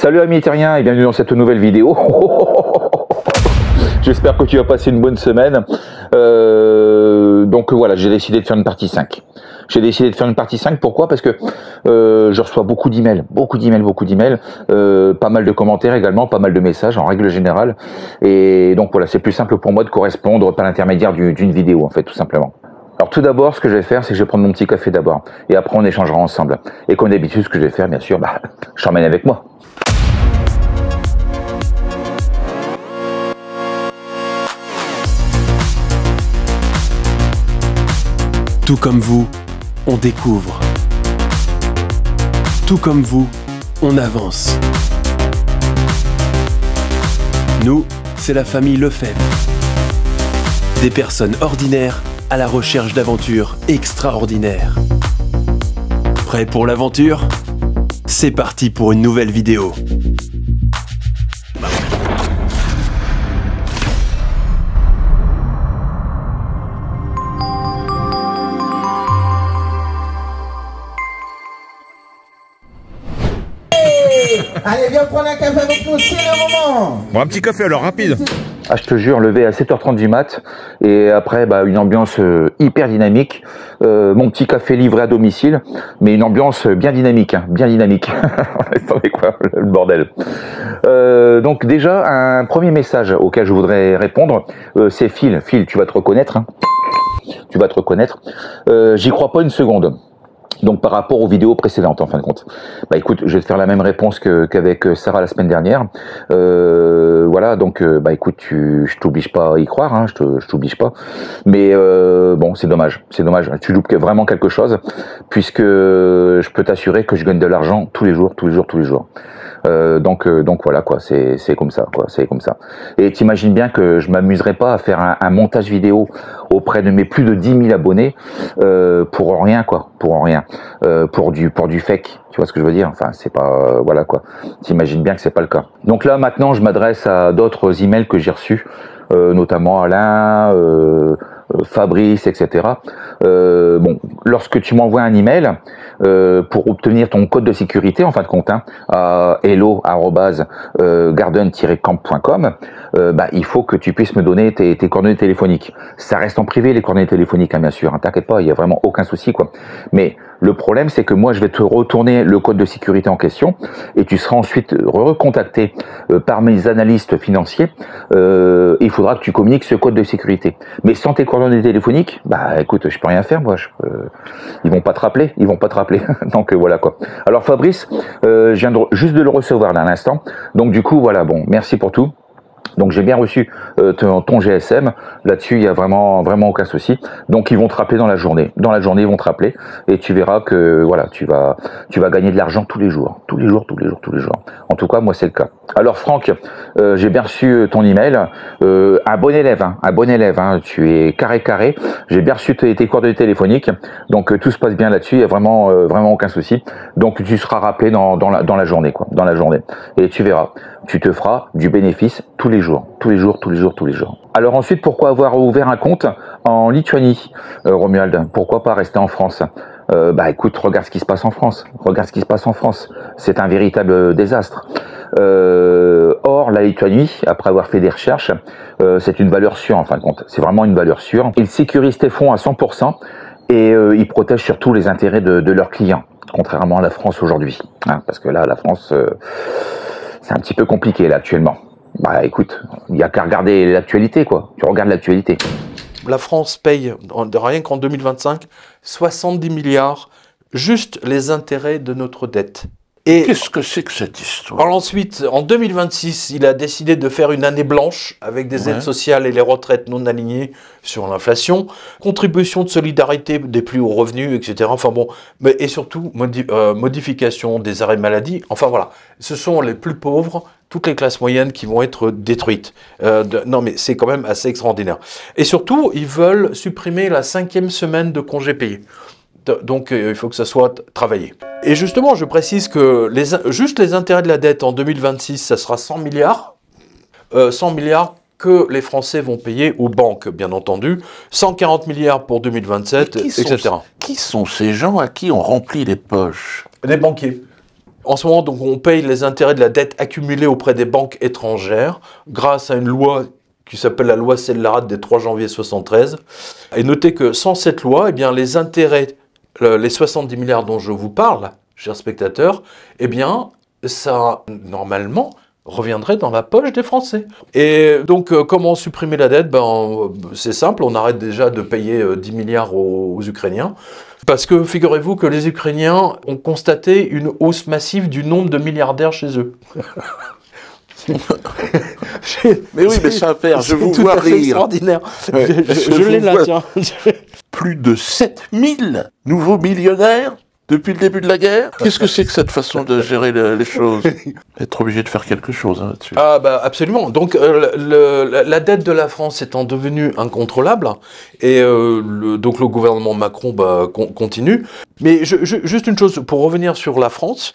Salut amis terriens et bienvenue dans cette nouvelle vidéo. J'espère que tu as passé une bonne semaine. Donc voilà, j'ai décidé de faire une partie 5. J'ai décidé de faire une partie 5, pourquoi? Parce que je reçois beaucoup d'emails, pas mal de commentaires également, pas mal de messages en règle générale. Et donc voilà, c'est plus simple pour moi de correspondre par l'intermédiaire d'une vidéo en fait, tout simplement. Alors tout d'abord, ce que je vais faire, c'est que je vais prendre mon petit café d'abord. Et après, on échangera ensemble. Et comme d'habitude, ce que je vais faire, bien sûr, je t'emmène avec moi. Tout comme vous, on découvre. Tout comme vous, on avance. Nous, c'est la famille Lefebvre. Des personnes ordinaires à la recherche d'aventures extraordinaires. Prêt pour l'aventure? C'est parti pour une nouvelle vidéo. Allez, viens prendre un café avec nous, c'est le moment. Bon, un petit café alors, rapide. Ah, je te jure, levé à 7h30 du mat, et après, une ambiance hyper dynamique. Mon petit café livré à domicile, mais une ambiance bien dynamique, hein, bien dynamique. Attendez quoi, le bordel. Donc déjà, un premier message auquel je voudrais répondre, c'est Phil. Phil, tu vas te reconnaître. Hein. Tu vas te reconnaître. J'y crois pas une seconde. Donc par rapport aux vidéos précédentes, en fin de compte. Écoute, je vais te faire la même réponse qu'avec Sarah la semaine dernière. Voilà, donc écoute, je t'oblige pas à y croire, hein, je t'oblige pas. Mais bon, c'est dommage, tu loupes vraiment quelque chose, puisque je peux t'assurer que je gagne de l'argent tous les jours. Donc voilà quoi, c'est comme ça quoi, c'est comme ça. Et t'imagines bien que je m'amuserais pas à faire un montage vidéo auprès de mes plus de 10 000 abonnés pour rien quoi, pour du fake. Tu vois ce que je veux dire? Enfin, c'est pas voilà quoi. T'imagines bien que c'est pas le cas. Donc là maintenant, je m'adresse à d'autres emails que j'ai reçus, notamment Alain, Fabrice, etc. Bon, lorsque tu m'envoies un email pour obtenir ton code de sécurité, en fin de compte, hein, à hello@garden-camp.com, il faut que tu puisses me donner tes coordonnées téléphoniques. Ça reste en privé les coordonnées téléphoniques, hein, bien sûr. Hein, t'inquiète pas, il y a vraiment aucun souci quoi. Mais le problème, c'est que moi, je vais te retourner le code de sécurité en question et tu seras ensuite recontacté par mes analystes financiers. Il faudra que tu communiques ce code de sécurité. Mais sans tes coordonnées téléphoniques, écoute, je peux rien faire, moi. Ils vont pas te rappeler, Donc voilà quoi. Alors Fabrice, je viens juste de le recevoir là à l'instant. Donc du coup, voilà, bon, merci pour tout. Donc j'ai bien reçu ton GSM, là-dessus il y a vraiment aucun souci. Donc ils vont te rappeler dans la journée. Dans la journée ils vont te rappeler et tu verras que voilà, tu vas gagner de l'argent tous les jours. En tout cas moi c'est le cas. Alors Franck, j'ai bien reçu ton email. Un bon élève, hein, tu es carré. J'ai bien reçu tes coordonnées téléphoniques. Donc tout se passe bien là-dessus, il y a vraiment aucun souci. Donc tu seras rappelé dans la journée quoi, dans la journée. Et tu verras, tu te feras du bénéfice tous les jours. Alors ensuite, pourquoi avoir ouvert un compte en Lituanie, Romuald? Pourquoi pas rester en France? Écoute, regarde ce qui se passe en France. C'est un véritable désastre. Or, la Lituanie, après avoir fait des recherches, c'est une valeur sûre en fin de compte. C'est vraiment une valeur sûre. Ils sécurisent tes fonds à 100% et ils protègent surtout les intérêts de leurs clients, contrairement à la France aujourd'hui. Hein, parce que là, la France, c'est un petit peu compliqué là actuellement. Écoute, il n'y a qu'à regarder l'actualité, quoi. Tu regardes l'actualité. La France paye, rien qu'en 2025, 70 milliards, juste les intérêts de notre dette. Et qu'est-ce que c'est que cette histoire? Alors ensuite, en 2026, il a décidé de faire une année blanche avec des aides sociales et les retraites non alignées sur l'inflation, contribution de solidarité des plus hauts revenus, etc. Enfin bon, et surtout modification des arrêts maladie. Enfin voilà, ce sont les plus pauvres, toutes les classes moyennes qui vont être détruites. Non mais c'est quand même assez extraordinaire. Et surtout, ils veulent supprimer la 5e semaine de congés payés. Donc il faut que ça soit travaillé. Et justement, je précise que juste les intérêts de la dette en 2026, ça sera 100 milliards. 100 milliards que les Français vont payer aux banques, bien entendu. 140 milliards pour 2027, etc. Qui sont ces gens à qui on remplit les poches? Des banquiers. En ce moment, donc, on paye les intérêts de la dette accumulée auprès des banques étrangères grâce à une loi qui s'appelle la loi Sellarad des 3 janvier 73. Et notez que sans cette loi, eh bien, les intérêts, les 70 milliards dont je vous parle, chers spectateurs, eh bien, ça, normalement, reviendrait dans la poche des Français. Et donc, comment supprimer la dette? C'est simple, on arrête déjà de payer 10 milliards aux Ukrainiens. Parce que, figurez-vous que les Ukrainiens ont constaté une hausse massive du nombre de milliardaires chez eux. Mais oui, mais ça perd, je vous vois rire. Extraordinaire. Ouais, je l'ai là, tiens. Plus de 7000 nouveaux millionnaires depuis le début de la guerre. Qu'est-ce que c'est que cette façon de gérer les choses? Être obligé de faire quelque chose là-dessus. Ah bah absolument. Donc la dette de la France étant devenue incontrôlable, et donc le gouvernement Macron continue. Mais juste une chose, pour revenir sur la France,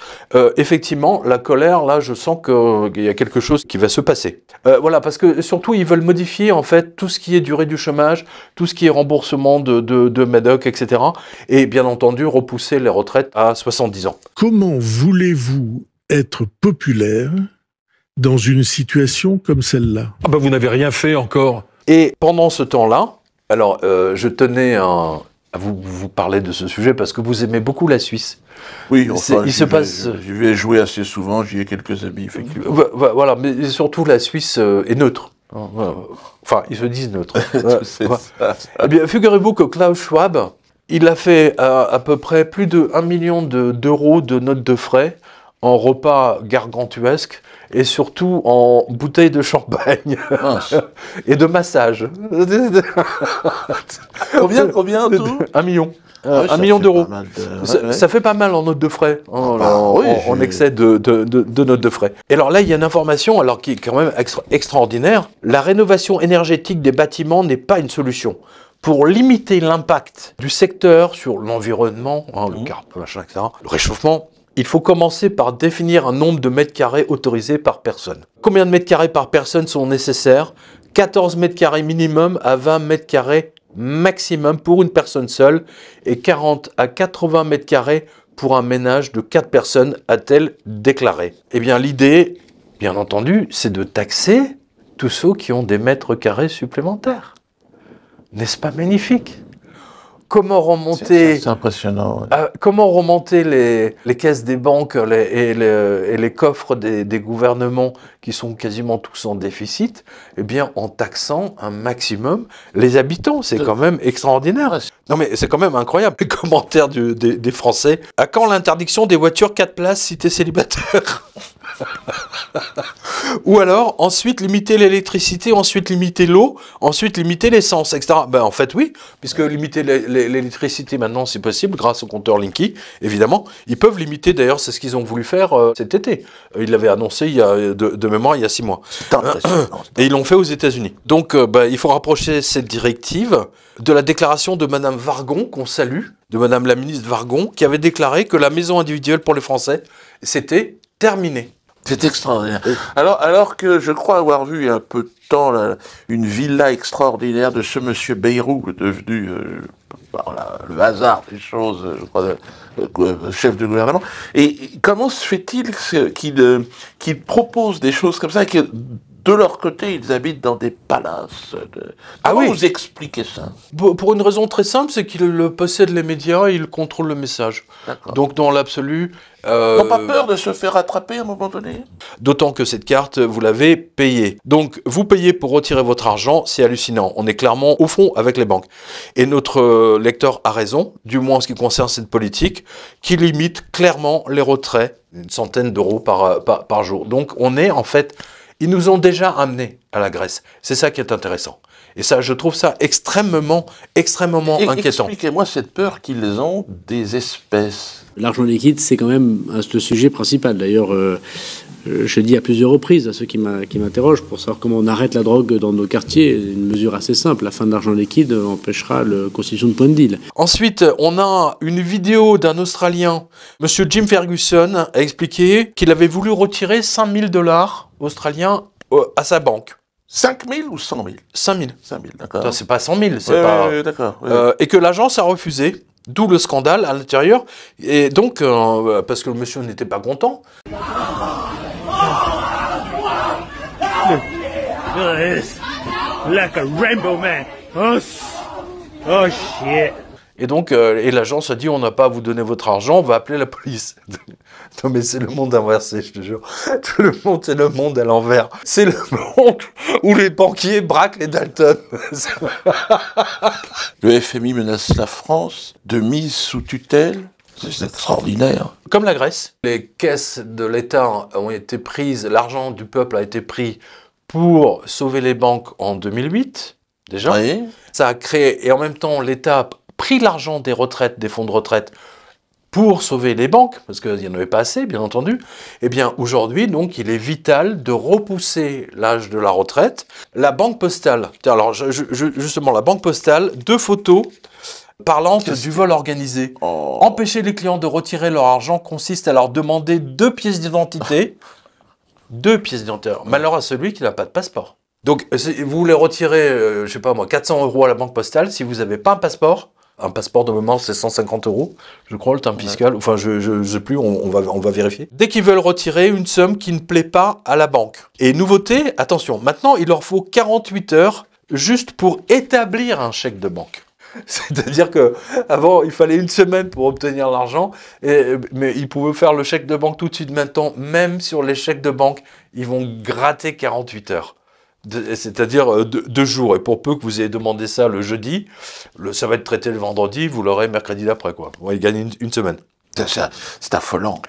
effectivement, la colère, là, je sens qu'il y a quelque chose qui va se passer. Voilà, parce que surtout, ils veulent modifier, en fait, tout ce qui est durée du chômage, tout ce qui est remboursement de MEDOC, etc. Et bien entendu, repousser les retraites à 70 ans. Comment voulez-vous être populaire dans une situation comme celle-là? Ah bah vous n'avez rien fait encore. Et pendant ce temps-là, alors je tenais à vous parler de ce sujet parce que vous aimez beaucoup la Suisse. Oui, enfin, il se passe. J'y vais jouer assez souvent, j'y ai quelques amis, effectivement. Voilà, mais surtout la Suisse est neutre. Enfin, ils se disent neutres. C'est ça. Eh bien, figurez-vous que Klaus Schwab, il a fait à peu près plus de 1 million d'euros de notes de frais en repas gargantuesques et surtout en bouteilles de champagne et de massage. Combien tout 1 million. Ah oui, 1 million d'euros. Ça fait pas mal en notes de frais, en j'ai- excès de notes de frais. Et alors là, il y a une information qui est quand même extraordinaire. La rénovation énergétique des bâtiments n'est pas une solution. Pour limiter l'impact du secteur sur l'environnement, le carbone, machin, etc., le réchauffement, il faut commencer par définir un nombre de mètres carrés autorisés par personne. Combien de mètres carrés par personne sont nécessaires? 14 mètres carrés minimum à 20 mètres carrés maximum pour une personne seule et 40 à 80 mètres carrés pour un ménage de 4 personnes, a-t-elle déclaré. Eh bien, l'idée, bien entendu, c'est de taxer tous ceux qui ont des mètres carrés supplémentaires. N'est-ce pas magnifique? Comment remonter, c'est impressionnant. comment remonter les caisses des banques et les coffres des gouvernements qui sont quasiment tous en déficit? Eh bien, en taxant un maximum les habitants. C'est quand même extraordinaire. Non mais c'est quand même incroyable. Les commentaires des Français. À quand l'interdiction des voitures 4 places si t'es célibataire? Ou alors, ensuite limiter l'électricité, ensuite limiter l'eau, ensuite limiter l'essence, etc. Ben, en fait, oui, puisque limiter l'électricité maintenant, c'est possible grâce au compteur Linky, évidemment. Ils peuvent limiter, d'ailleurs, c'est ce qu'ils ont voulu faire cet été. Ils l'avaient annoncé de mémoire il y a 6 mois. C'est impressionnant. Et ils l'ont fait aux États-Unis. Donc, il faut rapprocher cette directive de la déclaration de Madame Wargon, qu'on salue, de Madame la ministre Wargon, qui avait déclaré que la maison individuelle pour les Français, c'était terminé. C'est extraordinaire. Alors que je crois avoir vu il y a un peu de temps une villa extraordinaire de ce monsieur Bayrou, devenu le hasard des choses, je crois, chef de gouvernement. Et comment se fait-il qu'il propose des choses comme ça et que de leur côté, ils habitent dans des palaces. Comment vous expliquez ça? Pour une raison très simple, c'est qu'ils possèdent les médias et ils contrôlent le message. Donc dans l'absolu... Ils n'ont pas peur de se faire attraper à un moment donné? D'autant que cette carte, vous l'avez payée. Donc vous payez pour retirer votre argent, c'est hallucinant. On est clairement au fond avec les banques. Et notre lecteur a raison, du moins en ce qui concerne cette politique, qui limite clairement les retraits, une centaine d'euros par jour. Donc on est en fait... Ils nous ont déjà amenés à la Grèce. C'est ça qui est intéressant. Et ça, je trouve ça extrêmement inquiétant. Expliquez-moi cette peur qu'ils ont des espèces. L'argent liquide, c'est quand même le sujet principal. D'ailleurs, je dis à plusieurs reprises à ceux qui m'interrogent pour savoir comment on arrête la drogue dans nos quartiers, une mesure assez simple. La fin de l'argent liquide empêchera la constitution de points de deal. Ensuite, on a une vidéo d'un Australien, Monsieur Jim Ferguson, a expliqué qu'il avait voulu retirer 5 000 $ australiens à sa banque. 5 000 ou 100 000? 5 000. 5 000, d'accord. C'est pas 100 000, c'est pas... d'accord. Et que l'agence a refusé. D'où le scandale à l'intérieur. Et donc, parce que le monsieur n'était pas content. Like a rainbow man. Oh shit. Et donc, et l'agent se dit, on n'a pas à vous donner votre argent, on va appeler la police. Non mais c'est le monde inversé, je te jure. Tout le monde, c'est le monde à l'envers. C'est le monde où les banquiers braquent les Dalton. Le FMI menace la France de mise sous tutelle. C'est extraordinaire. Comme la Grèce, les caisses de l'État ont été prises, l'argent du peuple a été pris pour sauver les banques en 2008, déjà. Oui. Ça a créé, et en même temps, l'État a pris l'argent des retraites, des fonds de retraite, pour sauver les banques, parce qu'il n'y en avait pas assez, bien entendu. Eh bien, aujourd'hui, donc, il est vital de repousser l'âge de la retraite. La Banque Postale, alors, justement, la Banque Postale, 2 photos parlantes du vol organisé. Oh. Empêcher les clients de retirer leur argent consiste à leur demander 2 pièces d'identité. 2 pièces d'identité. Malheur à celui qui n'a pas de passeport. Donc, vous voulez retirer, je sais pas moi, 400 € à la Banque Postale, si vous n'avez pas un passeport de mémoire, c'est 150 €, je crois, le timbre fiscal. Enfin, je sais plus, on va vérifier. Dès qu'ils veulent retirer une somme qui ne plaît pas à la banque. Et nouveauté, attention, maintenant, il leur faut 48 heures juste pour établir un chèque de banque. C'est-à-dire que avant, il fallait 1 semaine pour obtenir l'argent, mais ils pouvaient faire le chèque de banque tout de suite. Maintenant, même sur les chèques de banque, ils vont gratter 48 heures. C'est-à-dire 2 jours. Et pour peu que vous ayez demandé ça le jeudi, ça va être traité le vendredi, vous l'aurez mercredi d'après, quoi. Ouais, il gagne une semaine. C'est affolant.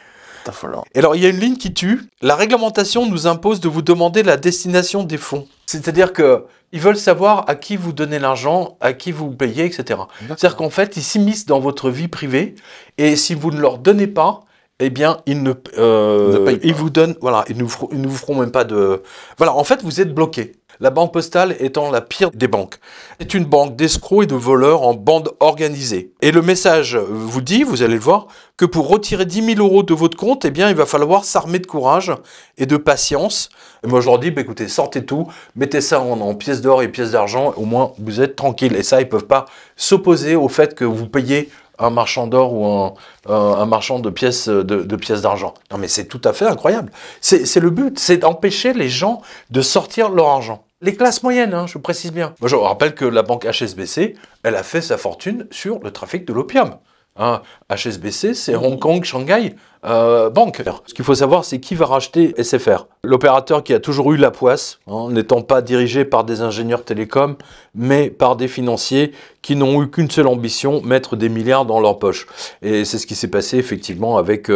C'est affolant. Et alors, il y a une ligne qui tue. La réglementation nous impose de vous demander la destination des fonds. C'est-à-dire que ils veulent savoir à qui vous donnez l'argent, à qui vous payez, etc. C'est-à-dire qu'en fait, ils s'immiscent dans votre vie privée, et si vous ne leur donnez pas, eh bien, ils vous donnent, voilà, ils ne vous feront même pas de... Voilà, en fait, vous êtes bloqué. La Banque Postale étant la pire des banques. C'est une banque d'escrocs et de voleurs en bande organisée. Et le message vous dit, vous allez le voir, que pour retirer 10 000 € de votre compte, eh bien, il va falloir s'armer de courage et de patience. Et moi, je leur dis, bah, écoutez, sortez tout, mettez ça en pièces d'or et pièces d'argent, au moins, vous êtes tranquille. Et ça, ils ne peuvent pas s'opposer au fait que vous payez un marchand d'or ou un marchand de pièces d'argent. Non mais c'est tout à fait incroyable. C'est le but, c'est d'empêcher les gens de sortir leur argent. Les classes moyennes, hein, je précise bien. Moi, je rappelle que la banque HSBC, elle a fait sa fortune sur le trafic de l'opium. Hein, HSBC, c'est Hong Kong, Shanghai Banque. Ce qu'il faut savoir, c'est qui va racheter SFR. L'opérateur qui a toujours eu la poisse, hein, n'étant pas dirigé par des ingénieurs télécoms, mais par des financiers qui n'ont eu qu'une seule ambition, mettre des milliards dans leur poche. Et c'est ce qui s'est passé effectivement avec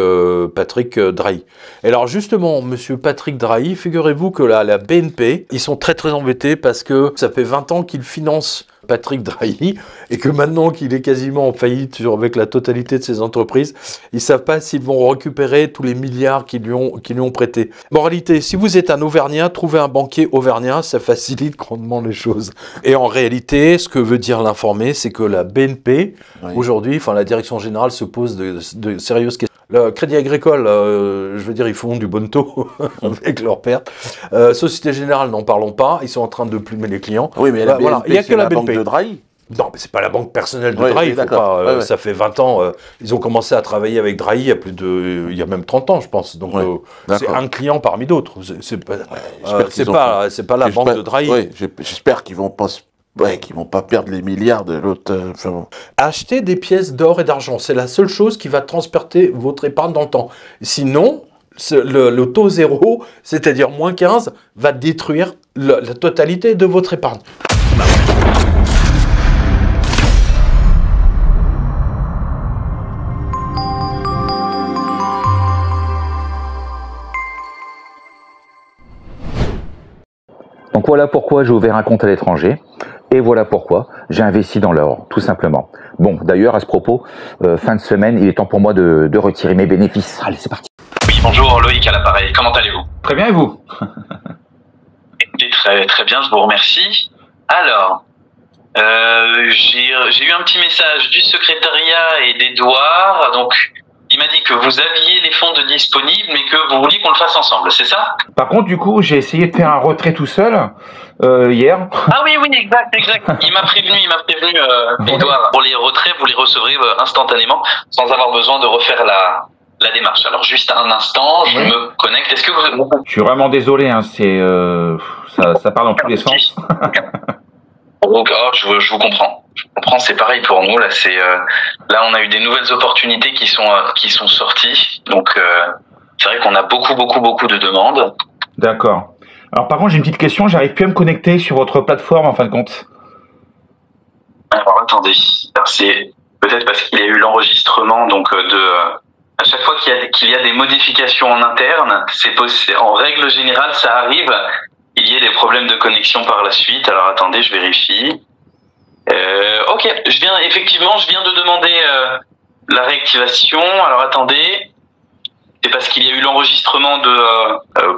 Patrick Drahi. Et alors justement, monsieur Patrick Drahi, figurez-vous que la BNP, ils sont très très embêtés parce que ça fait 20 ans qu'ils financent Patrick Drahi, et que maintenant qu'il est quasiment en faillite avec la totalité de ses entreprises, ils ne savent pas s'ils vont récupérer tous les milliards qu'ils lui ont prêtés. Moralité, si vous êtes un Auvergnat, trouvez un banquier auvergnat, ça facilite grandement les choses. Et en réalité, ce que veut dire l'informé, c'est que la BNP, aujourd'hui, enfin la direction générale se pose de sérieuses questions. Le Crédit Agricole, je veux dire, ils font du bon taux avec leurs pertes. Société Générale, n'en parlons pas, ils sont en train de plumer les clients. Oui, mais la BNP, voilà. Il n'y a que la BNP. Banque de Drahi. Non, mais c'est pas la banque personnelle de Drahi. Ça fait 20 ans. Ils ont commencé à travailler avec Drahi il y a même 30 ans, je pense. Donc c'est un client parmi d'autres. C'est pas la banque de Drahi. Oui, j'espère qu'ils vont pas. Qu'ils vont pas perdre les milliards de l'autre. Acheter des pièces d'or et d'argent, c'est la seule chose qui va transporter votre épargne dans le temps. Sinon, le taux zéro, c'est-à-dire moins 15, va détruire la totalité de votre épargne. Donc voilà pourquoi j'ai ouvert un compte à l'étranger. Et voilà pourquoi j'ai investi dans l'or, tout simplement. Bon, d'ailleurs, à ce propos, fin de semaine, il est temps pour moi de retirer mes bénéfices. Allez, c'est parti. Oui, bonjour, Loïc à l'appareil. Comment allez-vous? Très bien, et vous? Écoutez, très bien, je vous remercie. Alors, j'ai eu un petit message du secrétariat et d'Edouard. Donc, il m'a dit que vous aviez les fonds de disponibles, mais que vous vouliez qu'on le fasse ensemble, c'est ça? Par contre, du coup, j'ai essayé de faire un retrait tout seul hier. Ah oui, exact. Il m'a prévenu, Edouard. Pour les retraits, vous les recevrez instantanément, sans avoir besoin de refaire la démarche. Alors juste un instant, je me connecte. Est-ce que vous... Je suis vraiment désolé, hein, ça part dans tous les sens. Donc, je vous comprends. Je comprends, c'est pareil pour nous. Là, là, on a eu des nouvelles opportunités qui sont sorties. Donc, c'est vrai qu'on a beaucoup de demandes. D'accord. Alors, par contre, j'ai une petite question. J'arrive plus à me connecter sur votre plateforme, en fin de compte. Alors, attendez. C'est peut-être parce qu'il y a eu l'enregistrement, donc à chaque fois qu'il y a des modifications en interne, c'est possible. En règle générale, ça arrive. Il y a des problèmes de connexion par la suite. Alors attendez, je vérifie. Ok, je viens de demander la réactivation. Alors attendez, c'est parce qu'il y a eu l'enregistrement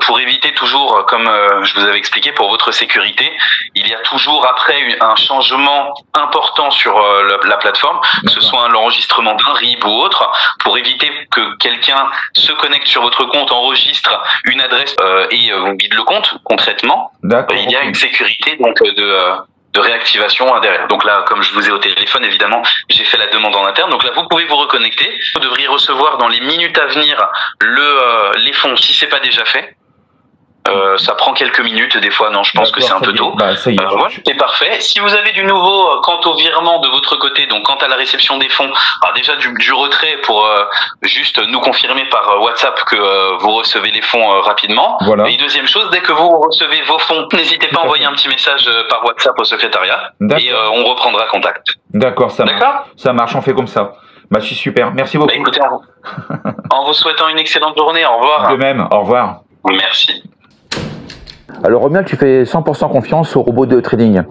pour éviter toujours, comme je vous avais expliqué, pour votre sécurité, il y a toujours après un changement important sur la plateforme, que ce soit l'enregistrement d'un RIB ou autre, pour éviter que quelqu'un se connecte sur votre compte, enregistre une adresse et vous vide le compte concrètement. Il y a une sécurité donc de réactivation derrière. Donc là, comme je vous ai au téléphone, évidemment, j'ai fait la demande en interne. Donc là, vous pouvez vous reconnecter. Vous devriez recevoir dans les minutes à venir les fonds, si c'est pas déjà fait. Ça prend quelques minutes, des fois, non, je pense que c'est un peu tôt. Bah, ça y est, voilà, c'est parfait. Si vous avez du nouveau quant au virement de votre côté, donc quant à la réception des fonds, alors déjà du retrait pour juste nous confirmer par WhatsApp que vous recevez les fonds rapidement. Voilà. Et deuxième chose, dès que vous recevez vos fonds, n'hésitez pas à envoyer un petit message par WhatsApp au secrétariat et on reprendra contact. D'accord, ça marche, on fait comme ça. Bah, c'est super, merci beaucoup. Bah, écoutez, en vous souhaitant une excellente journée, au revoir. De même, au revoir. Merci. Alors Romuald, tu fais 100% confiance au robot de trading.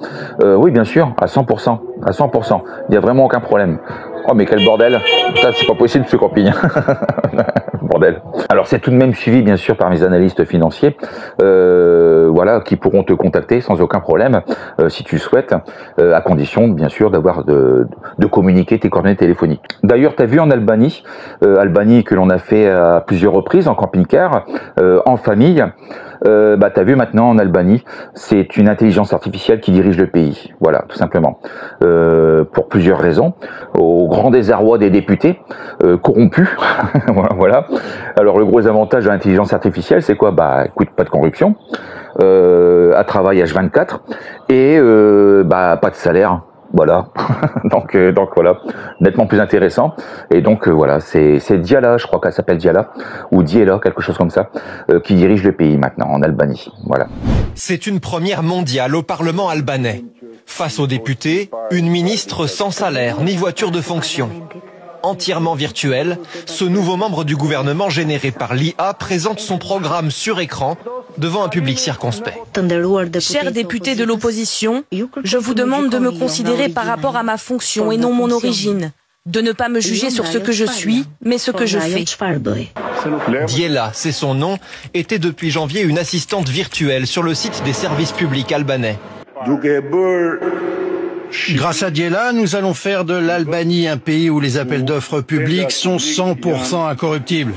Oui, bien sûr, à 100%. À 100%. Il n'y a vraiment aucun problème. Oh, mais quel bordel. Ça, c'est pas possible, ce camping. Bordel. Alors, c'est tout de même suivi, bien sûr, par mes analystes financiers, voilà, qui pourront te contacter sans aucun problème, si tu le souhaites, à condition, bien sûr, d'avoir de communiquer tes coordonnées téléphoniques. D'ailleurs, tu as vu en Albanie, Albanie que l'on a fait à plusieurs reprises en camping-car, en famille. Bah, t'as vu maintenant en Albanie, c'est une intelligence artificielle qui dirige le pays. Voilà, tout simplement. Pour plusieurs raisons. Au grand désarroi des députés, corrompus. Voilà. Alors, le gros avantage de l'intelligence artificielle, c'est quoi? Bah, écoute, pas de corruption. À travail H24. Et, bah, pas de salaire. Voilà. donc voilà, nettement plus intéressant. Et donc voilà, c'est Diala, je crois qu'elle s'appelle Diala ou Diela, quelque chose comme ça, qui dirige le pays maintenant en Albanie. Voilà. C'est une première mondiale au Parlement albanais. Face aux députés, une ministre sans salaire ni voiture de fonction. Entièrement virtuel, ce nouveau membre du gouvernement généré par l'IA présente son programme sur écran devant un public circonspect. Chers députés de l'opposition, je vous demande de me considérer par rapport à ma fonction et non mon origine. De ne pas me juger sur ce que je suis, mais ce que je fais. Diela, c'est son nom, était depuis janvier une assistante virtuelle sur le site des services publics albanais. Grâce à Diela, nous allons faire de l'Albanie un pays où les appels d'offres publics sont 100% incorruptibles.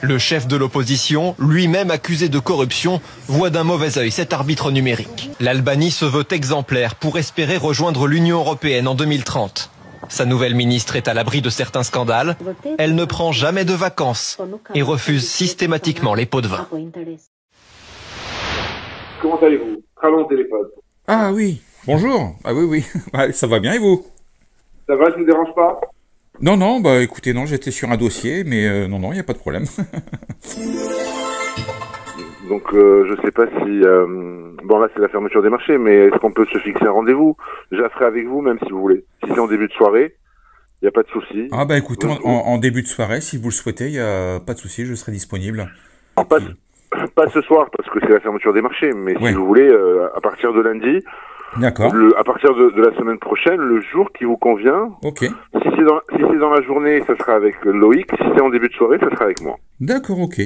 Le chef de l'opposition, lui-même accusé de corruption, voit d'un mauvais œil cet arbitre numérique. L'Albanie se veut exemplaire pour espérer rejoindre l'Union européenne en 2030. Sa nouvelle ministre est à l'abri de certains scandales. Elle ne prend jamais de vacances et refuse systématiquement les pots de vin. Comment allez-vous? Très long téléphone. Ah oui, bonjour. Ah oui, ça va bien et vous? Ça va, je ne vous dérange pas? Non, bah écoutez, non, j'étais sur un dossier, mais non, il n'y a pas de problème. Donc, je sais pas si... Bon, là, c'est la fermeture des marchés, mais est-ce qu'on peut se fixer un rendez-vous? Je la ferai avec vous, même si vous voulez. Si c'est en début de soirée, il n'y a pas de souci. Ah bah écoutez, en début de soirée, si vous le souhaitez, il n'y a pas de souci, je serai disponible. Pas ce soir, parce que c'est la fermeture des marchés, mais si vous voulez, à partir de lundi, d'accord. À partir de la semaine prochaine, le jour qui vous convient, ok. Si c'est dans la journée, ça sera avec Loïc, si c'est en début de soirée, ça sera avec moi. D'accord, ok.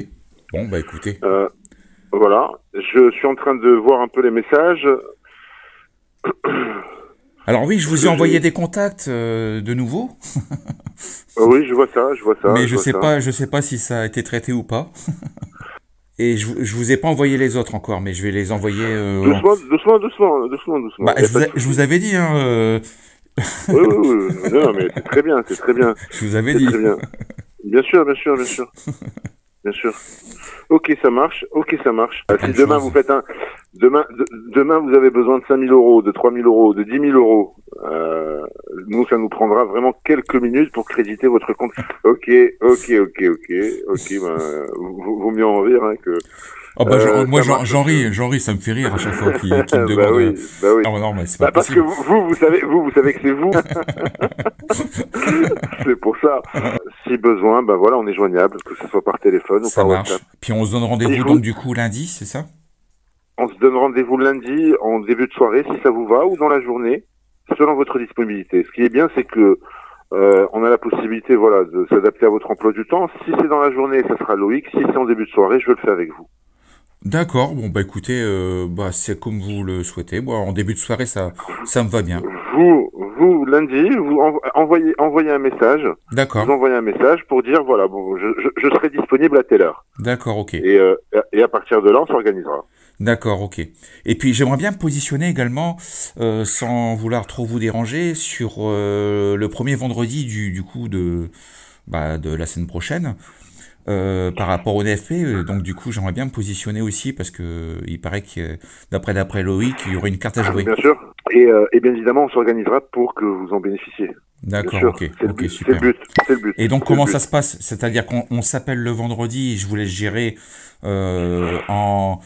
Bon, bah écoutez. Voilà, je suis en train de voir un peu les messages. Alors oui, je vous ai envoyé des contacts de nouveau. Oui, je vois ça. Mais je sais pas si ça a été traité ou pas. Et je vous ai pas envoyé les autres encore, mais je vais les envoyer. Doucement. Bah, je vous avais dit, hein. Oui. Non, mais c'est très bien. Je vous avais dit. Très bien. Bien sûr. Ok, ça marche. Si demain vous faites demain vous avez besoin de 5 000 euros, de 3 000 euros, de 10 000 euros, nous ça nous prendra vraiment quelques minutes pour créditer votre compte. Ok, ben, vaut mieux en rire, hein, que... Oh bah, moi j'en ris, ça me fait rire à chaque fois qu'il me demande. Bah oui. Non, mais c'est pas parce possible. que vous savez que c'est vous. C'est pour ça. Si besoin, ben voilà, on est joignable, que ce soit par téléphone ou par WhatsApp. Puis on se donne rendez-vous donc du coup lundi, c'est ça? On se donne rendez-vous lundi en début de soirée, si ça vous va, ou dans la journée, selon votre disponibilité. Ce qui est bien, c'est que on a la possibilité, voilà, de s'adapter à votre emploi du temps. Si c'est dans la journée, ça sera Loïc. Si c'est en début de soirée, je le fais avec vous. D'accord, bon bah écoutez, c'est comme vous le souhaitez. Moi, en début de soirée, ça me va bien. Vous lundi, vous envoyez un message. D'accord. Vous envoyez un message pour dire voilà, bon, je serai disponible à telle heure. D'accord, ok. Et à partir de là, on s'organisera. D'accord, ok. Et puis j'aimerais bien me positionner également, sans vouloir trop vous déranger, sur le premier vendredi du coup de la semaine prochaine. Par rapport au NFP, donc du coup j'aimerais bien me positionner aussi parce que il paraît que d'après Loïc, il y aurait une carte à jouer. Bien sûr, et bien évidemment on s'organisera pour que vous en bénéficiez. D'accord, ok, super. C'est le but. Et donc comment ça se passe? C'est-à-dire qu'on s'appelle le vendredi et je vous laisse gérer en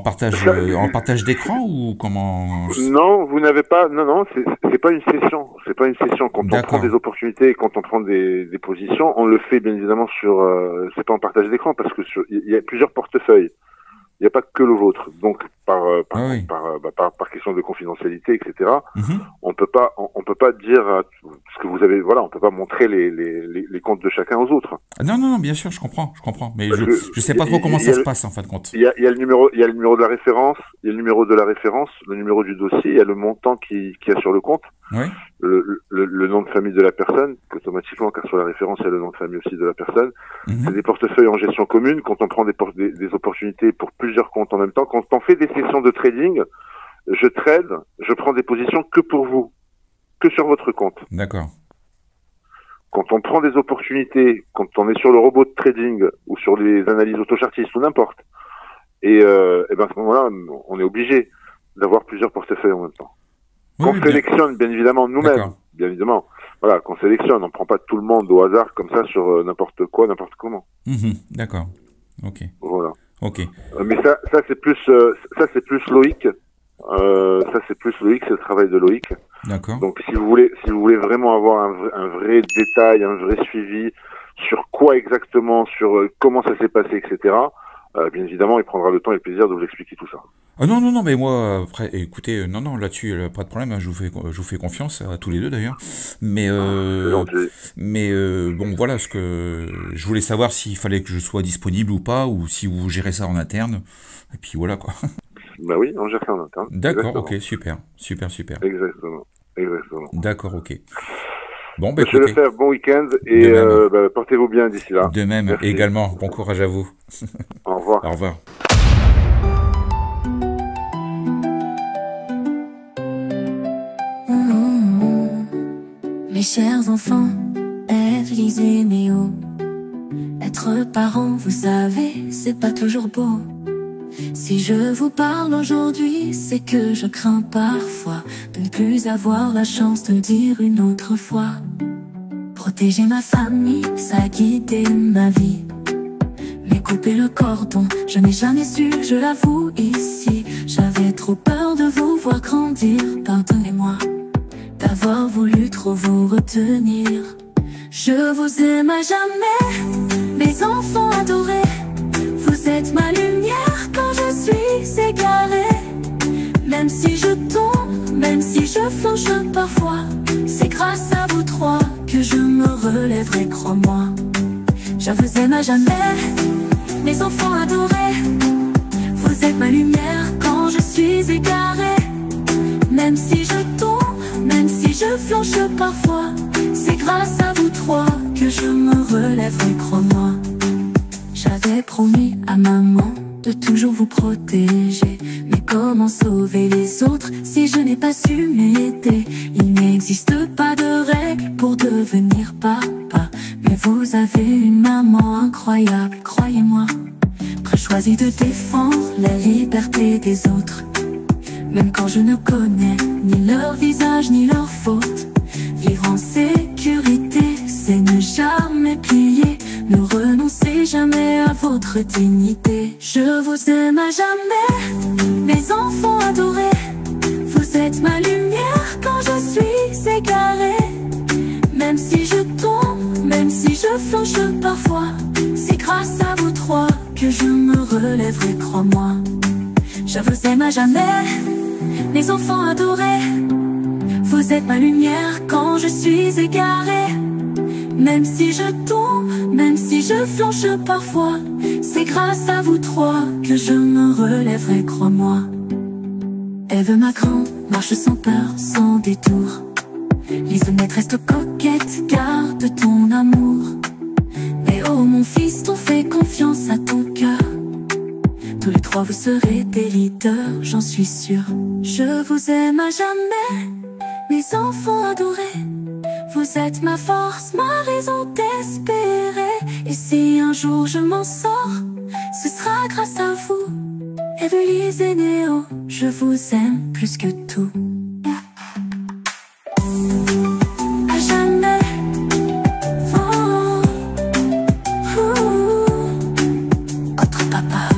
partage d'écran ou comment? Non, vous n'avez pas. Non, c'est pas une session. C'est pas une session. Quand on prend des opportunités et quand on prend des positions, on le fait bien évidemment sur. C'est pas en partage d'écran parce que il y a plusieurs portefeuilles. Il n'y a pas que le vôtre. Donc, par question de confidentialité, etc., on peut pas dire ce que vous avez, voilà, on peut pas montrer les comptes de chacun aux autres. Non, bien sûr, je comprends. Mais je sais pas trop comment ça se passe, en fin de compte. Il y a le numéro de la référence, le numéro du dossier, il y a le montant qu'il y a sur le compte. Oui. Le nom de famille de la personne, automatiquement, car sur la référence, il y a le nom de famille aussi de la personne. C'est des portefeuilles en gestion commune. Quand on prend des opportunités pour plusieurs comptes en même temps, quand on fait des sessions de trading, je prends des positions que pour vous, que sur votre compte. D'accord. Quand on prend des opportunités, quand on est sur le robot de trading ou sur les analyses autochartistes ou n'importe, et ben à ce moment-là, on est obligé d'avoir plusieurs portefeuilles en même temps. Qu'on sélectionne, bien évidemment, nous-mêmes, bien évidemment. Voilà, qu'on sélectionne, on ne prend pas tout le monde au hasard comme ça sur n'importe quoi, n'importe comment. D'accord. Ok. Voilà. Ok. Mais ça c'est plus Loïc. Ça c'est plus Loïc, c'est le travail de Loïc. D'accord. Donc si vous voulez vraiment avoir un vrai détail, un vrai suivi sur quoi exactement, sur comment ça s'est passé, etc. Bien évidemment, il prendra le temps et le plaisir de vous expliquer tout ça. Ah non, mais moi, après, écoutez, non, là-dessus, pas de problème, hein, je vous fais confiance, à tous les deux d'ailleurs. Mais bon, voilà, ce que je voulais savoir s'il fallait que je sois disponible ou pas, ou si vous gérez ça en interne. Et puis voilà, quoi. Bah oui, on gère ça en interne. D'accord, ok, super. Exactement. D'accord, ok. Bon, Monsieur Lefebvre, bon week-end et portez-vous bien d'ici là. De même, merci. Également, bon courage à vous. Au revoir. Au revoir. Mes chers enfants, Ève, Lise et Néo, être parent, vous savez, c'est pas toujours beau. Si je vous parle aujourd'hui, c'est que je crains parfois de ne plus avoir la chance de le dire une autre fois. Protéger ma famille, ça a guidé ma vie. Mais couper le cordon, je n'ai jamais su, je l'avoue ici. J'avais trop peur de vous voir grandir, pardonnez-moi d'avoir voulu trop vous retenir. Je vous aime à jamais, mes enfants adorés. Vous êtes ma lumière quand je suis égarée. Même si je tombe, même si je flanche parfois, c'est grâce à vous trois que je me relèverai, crois-moi. Je vous aime à jamais, mes enfants adorés. Vous êtes ma lumière quand je suis égarée. Même si je tombe, même si flanche parfois, c'est grâce à vous trois que je me relèverai, crois-moi. J'avais promis à maman de toujours vous protéger, mais comment sauver les autres si je n'ai pas su m'aider? Il n'existe pas de règle pour devenir papa, mais vous avez une maman incroyable, croyez-moi. Choisi de défendre la liberté des autres, même quand je ne connais ni leur visage ni leur faute. Vivre en sécurité, c'est ne jamais plier, ne renoncez jamais à votre dignité. Je vous aime à jamais, mes enfants adorés. Vous êtes ma lumière quand je suis égaré. Même si je tombe, même si je flanche parfois, c'est grâce à vous trois que je me relèverai, crois-moi. Je vous aime à jamais, mes enfants adorés. Vous êtes ma lumière quand je suis égaré. Même si je tombe, même si je flanche parfois, c'est grâce à vous trois que je me relèverai, crois-moi. Ève Macron marche sans peur, sans détour. Lisonnette reste coquette, garde ton amour. Et oh mon fils, on fait confiance à ton cœur. Tous les trois vous serez des leaders, j'en suis sûre. Je vous aime à jamais, mes enfants adorés. Vous êtes ma force, ma raison d'espérer. Et si un jour je m'en sors, ce sera grâce à vous. Ève, Lise et Néo, je vous aime plus que tout. À jamais. Oh, oh, autre papa.